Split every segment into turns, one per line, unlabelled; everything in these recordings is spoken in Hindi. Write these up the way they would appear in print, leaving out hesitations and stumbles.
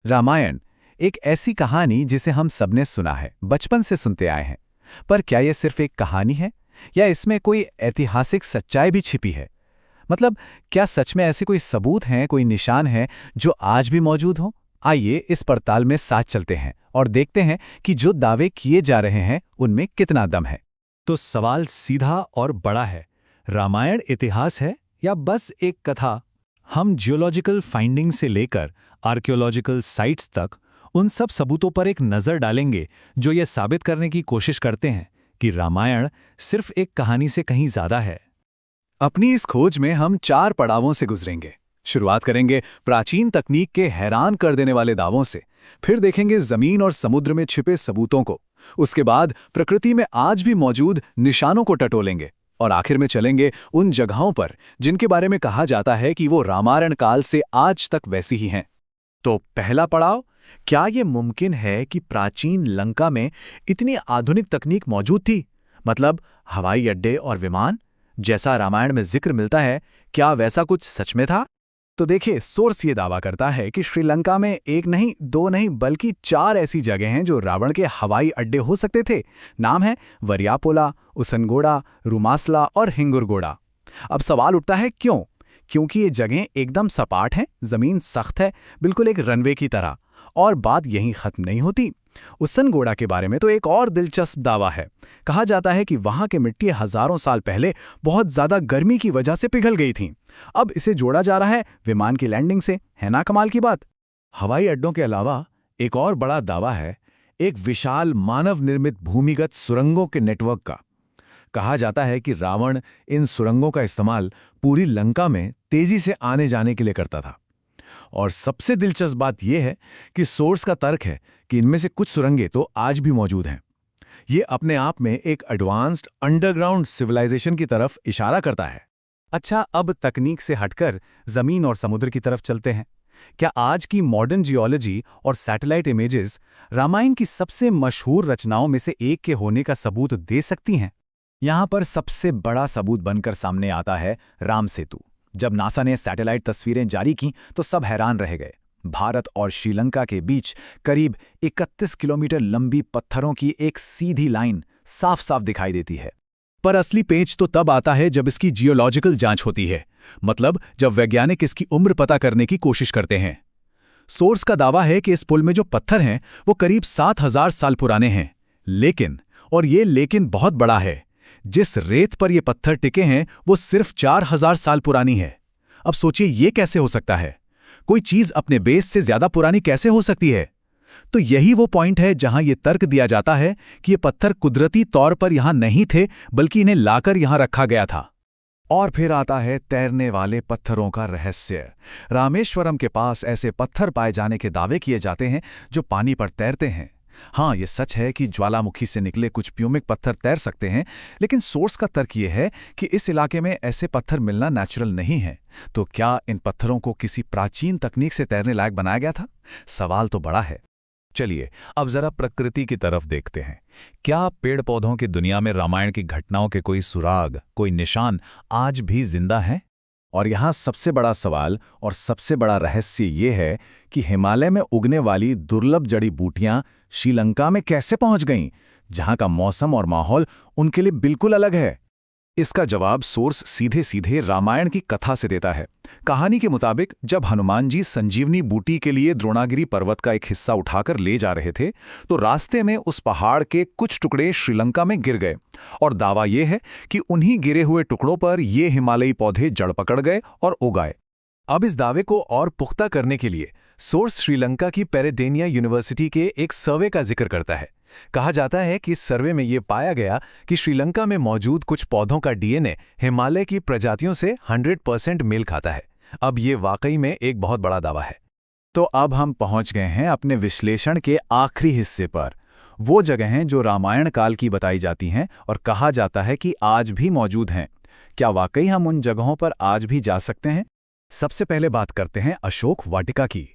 रामायण एक ऐसी कहानी जिसे हम सबने सुना है, बचपन से सुनते आए हैं। पर क्या यह सिर्फ एक कहानी है या इसमें कोई ऐतिहासिक सच्चाई भी छिपी है? मतलब, क्या सच में ऐसे कोई सबूत हैं, कोई निशान हैं जो आज भी मौजूद हो? आइए इस पड़ताल में साथ चलते हैं और देखते हैं कि जो दावे किए जा रहे हैं उनमें कितना दम है।
तो सवाल सीधा और बड़ा है, रामायण इतिहास है या बस एक कथा? हम जियोलॉजिकल फाइंडिंग से लेकर आर्कियोलॉजिकल साइट्स तक उन सब सबूतों पर एक नज़र डालेंगे जो ये साबित करने की कोशिश करते हैं कि रामायण सिर्फ एक कहानी से कहीं ज़्यादा है।
अपनी इस खोज में हम 4 पड़ावों से गुजरेंगे। शुरुआत करेंगे प्राचीन तकनीक के हैरान कर देने वाले दावों से, फिर देखेंगे जमीन और समुद्र में छिपे सबूतों को, उसके बाद प्रकृति में आज भी मौजूद निशानों को टटोलेंगे और आखिर में चलेंगे उन जगहों पर जिनके बारे में कहा जाता है कि वो रामायण काल से आज तक वैसी ही हैं। तो पहला पड़ाव, क्या ये मुमकिन है कि प्राचीन लंका में इतनी आधुनिक तकनीक मौजूद थी? मतलब हवाई अड्डे और विमान जैसा रामायण में जिक्र मिलता है, क्या वैसा कुछ सच में था? तो देखिए, सोर्स ये दावा करता है कि श्रीलंका में एक नहीं, 2 नहीं, बल्कि 4 ऐसी जगह हैं जो रावण के हवाई अड्डे हो सकते थे। नाम है वरियापोला, उसनगोड़ा, रुमासला और हिंगुरगोड़ा। अब सवाल उठता है क्यों? क्योंकि ये जगहें एकदम सपाट हैं, जमीन सख्त है, बिल्कुल एक रनवे की तरह। और बात यहीं खत्म नहीं होती। उसनगोड़ा के बारे में तो एक और दिलचस्प दावा है। कहा जाता है कि वहां की मिट्टी हजारों साल पहले बहुत ज्यादा गर्मी की वजह से पिघल गई थी। अब इसे जोड़ा जा रहा है विमान की लैंडिंग से। है ना कमाल की बात?
हवाई अड्डों के अलावा एक और बड़ा दावा है एक विशाल मानव निर्मित भूमिगत सुरंगों के नेटवर्क का। कहा जाता है कि रावण इन सुरंगों का इस्तेमाल पूरी लंका में तेजी से आने जाने के लिए करता था। और सबसे दिलचस्प बात यह है कि सोर्स का तर्क है कि इनमें से कुछ सुरंगें तो आज भी मौजूद हैं। ये अपने आप में एक एडवांस्ड अंडरग्राउंड सिविलाइजेशन की तरफ इशारा करता है।
अच्छा, अब तकनीक से हटकर जमीन और समुद्र की तरफ चलते हैं। क्या आज की मॉडर्न जियोलॉजी और सैटेलाइट इमेजेस रामायण की सबसे मशहूर रचनाओं में से एक के होने का सबूत दे सकती हैं? यहाँ पर सबसे बड़ा सबूत बनकर सामने आता है राम सेतु। जब नासा ने सैटेलाइट तस्वीरें जारी की तो सब हैरान रह गए। भारत और श्रीलंका के बीच करीब 31 किलोमीटर लंबी पत्थरों की एक सीधी लाइन साफ साफ दिखाई देती है। पर असली पेंच तो तब आता है जब इसकी जियोलॉजिकल जांच होती है, मतलब जब वैज्ञानिक इसकी उम्र पता करने की कोशिश करते हैं। सोर्स का दावा है कि इस पुल में जो पत्थर हैं वो करीब 7000 साल पुराने हैं। लेकिन, और ये लेकिन बहुत बड़ा है, जिस रेत पर ये पत्थर टिके हैं वो सिर्फ 4000 साल पुरानी है। अब सोचिए, ये कैसे हो सकता है? कोई चीज अपने बेस से ज्यादा पुरानी कैसे हो सकती है? तो यही वो पॉइंट है जहां ये तर्क दिया जाता है कि ये पत्थर कुदरती तौर पर यहां नहीं थे, बल्कि इन्हें लाकर यहां रखा गया था। और फिर आता है तैरने वाले पत्थरों का रहस्य। रामेश्वरम के पास ऐसे पत्थर पाए जाने के दावे किए जाते हैं जो पानी पर तैरते हैं। हाँ, ये सच है कि ज्वालामुखी से निकले कुछ प्यूमिक पत्थर तैर सकते हैं, लेकिन सोर्स का तर्क ये है कि इस इलाके में ऐसे पत्थर मिलना नेचुरल नहीं है। तो क्या इन पत्थरों को किसी प्राचीन तकनीक से तैरने लायक बनाया गया था? सवाल तो बड़ा है। चलिए अब जरा प्रकृति की तरफ देखते हैं। क्या पेड़ पौधों की दुनिया में रामायण की घटनाओं के कोई सुराग, कोई निशान आज भी जिंदा हैं? और यहाँ सबसे बड़ा सवाल और सबसे बड़ा रहस्य ये है कि हिमालय में उगने वाली दुर्लभ जड़ी बूटियां श्रीलंका में कैसे पहुंच गईं, जहां का मौसम और माहौल उनके लिए बिल्कुल अलग है। इसका जवाब सोर्स सीधे सीधे रामायण की कथा से देता है। कहानी के मुताबिक जब हनुमान जी संजीवनी बूटी के लिए द्रोणागिरी पर्वत का एक हिस्सा उठाकर ले जा रहे थे तो रास्ते में उस पहाड़ के कुछ टुकड़े श्रीलंका में गिर गए, और दावा यह है कि उन्हीं गिरे हुए टुकड़ों पर ये हिमालयी पौधे जड़ पकड़ गए और उगाए। अब इस दावे को और पुख्ता करने के लिए सोर्स श्रीलंका की पेरेडेनिया यूनिवर्सिटी के एक सर्वे का जिक्र करता है। कहा जाता है कि इस सर्वे में ये पाया गया कि श्रीलंका में मौजूद कुछ पौधों का डीएनए हिमालय की प्रजातियों से 100% मेल खाता है। अब ये वाकई में एक बहुत बड़ा दावा है। तो अब हम पहुंच गए हैं अपने विश्लेषण के आखिरी हिस्से पर। वो जगहें जो रामायण काल की बताई जाती हैं और कहा जाता है कि आज भी मौजूद हैं। क्या वाकई हम उन जगहों पर आज भी जा सकते हैं? सबसे पहले बात करते हैं अशोक वाटिका की,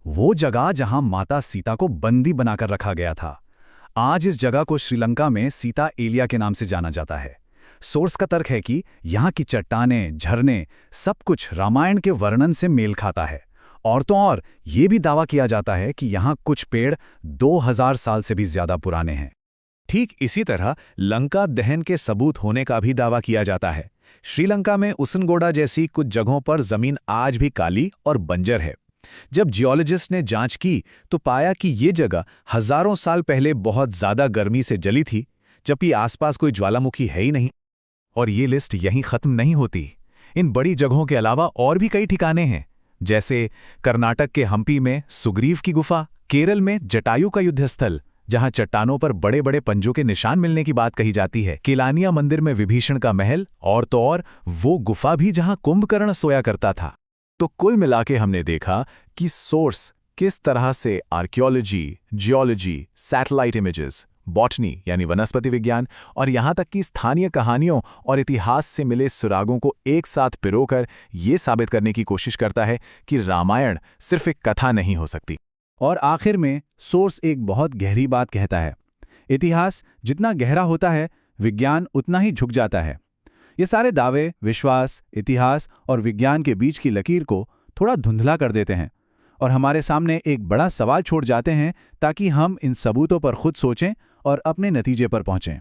वो जगह जहां माता सीता को बंदी बनाकर रखा गया था। आज इस जगह को श्रीलंका में सीता एलिया के नाम से जाना जाता है। सोर्स का तर्क है कि यहाँ की चट्टानें, झरने, सब कुछ रामायण के वर्णन से मेल खाता है। और तो और ये भी दावा किया जाता है कि यहाँ कुछ पेड़ 2000 साल से भी ज्यादा पुराने हैं।
ठीक इसी तरह लंका दहन के सबूत होने का भी दावा किया जाता है। श्रीलंका में उसनगोडा जैसी कुछ जगहों पर जमीन आज भी काली और बंजर है। जब जियोलॉजिस्ट ने जांच की तो पाया कि ये जगह हजारों साल पहले बहुत ज्यादा गर्मी से जली थी, जबकि आसपास कोई ज्वालामुखी है ही नहीं।
और ये लिस्ट यहीं खत्म नहीं होती। इन बड़ी जगहों के अलावा और भी कई ठिकाने हैं, जैसे कर्नाटक के हम्पी में सुग्रीव की गुफा, केरल में जटायु का युद्धस्थल जहां चट्टानों पर बड़े बड़े पंजों के निशान मिलने की बात कही जाती है, केलानिया मंदिर में विभीषण का महल, और तो और वो गुफा भी जहां कुंभकर्ण सोया करता था।
तो कुल मिला के हमने देखा कि सोर्स किस तरह से archaeology, geology, satellite images, botany यानी वनस्पति विज्ञान और यहाँ तक कि स्थानीय कहानियों और इतिहास से मिले सुरागों को एक साथ पिरोकर ये साबित करने की कोशिश करता है कि रामायण सिर्फ एक कथा नहीं हो सकती।
और आखिर में सोर्स एक बहुत गहरी बात कहता है, इतिहास जितना गहरा होता है विज्ञान उतना ही झुक जाता है। ये सारे दावे विश्वास, इतिहास और विज्ञान के बीच की लकीर को थोड़ा धुंधला कर देते हैं और हमारे सामने एक बड़ा सवाल छोड़ जाते हैं, ताकि हम इन सबूतों पर खुद सोचें और अपने नतीजे पर पहुंचें।